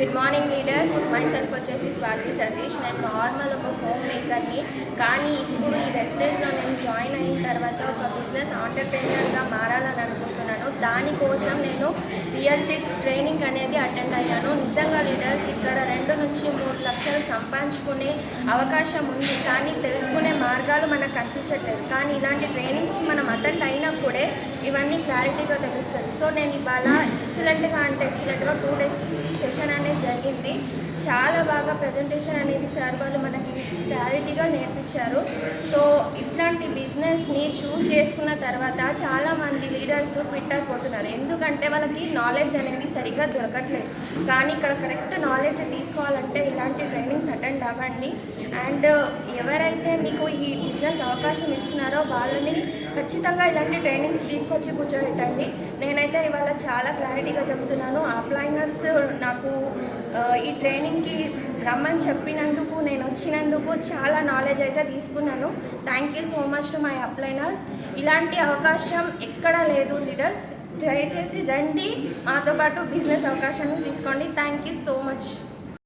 Good morning leaders. My self వచ్చేసి స్వాతి సతీష్. నేను normal ఒక హోమ్ మేకర్ని, కానీ ఇప్పుడు ఈ వెస్టేజ్లో నేను జాయిన్ అయిన తర్వాత ఒక బిజినెస్ ఆంటర్ప్రెన్యూర్గా మారాలని అనుకుంటున్నాను. దానికోసం నేను పిఎల్సి ట్రైనింగ్ అనేది అటెండ్ అయ్యాను. నిజంగా లీడర్స్, ఇక్కడ 2 నుంచి 3 లక్షలు సంపాదించుకునే అవకాశం ఉంది, కానీ తెలుసుకునే మార్గాలు మనకు కనిపించట్లేదు. కానీ ఇలాంటి ట్రైనింగ్స్కి మనం అటెండ్ అయినప్పుడే ఇవన్నీ క్లారిటీగా తెలుస్తుంది. సో నేను ఇవాళ ఎక్సలెంట్గా 2 days సెషన్ అనేది జరిగింది. చాలా బాగా ప్రజెంటేషన్ అనేది సార్ వాళ్ళు మనకి క్లారిటీగా నేర్పించారు. సో ఇట్లాంటి బిజినెస్ని చూస్ చేసుకున్న తర్వాత చాలామంది లీడర్స్ క్విట్ అయిపోతున్నారు, ఎందుకంటే వాళ్ళకి నాలెడ్జ్ అనేది సరిగ్గా దొరకట్లేదు. కానీ ఇక్కడ కరెక్ట్ నాలెడ్జ్ తీసుకోవాలంటే ఇలాంటి ట్రైనింగ్స్ అటెండ్ అవ్వండి. అండ్ ఎవరైతే మీకు ఈ బిజినెస్ అవకాశం ఇస్తున్నారో వాళ్ళని ఖచ్చితంగా ఇలాంటి ట్రైనింగ్స్ తీసుకొచ్చి కూర్చోబెట్టండి. నేనైతే ఇవాళ చాలా క్లారిటీగా చెప్తున్నాను. అప్లైనర్స్ నాకు ఈ ట్రైనింగ్కి రమ్మని చెప్పినందుకు, నేను వచ్చినందుకు చాలా నాలెడ్జ్ అయితే తీసుకున్నాను. Thank you so much to my upliners. ఇలాంటి అవకాశం ఎక్కడా లేదు లీడర్స్. దయచేసి రండి, మాతో పాటు బిజినెస్ అవకాశాన్ని తీసుకోండి. Thank you so much.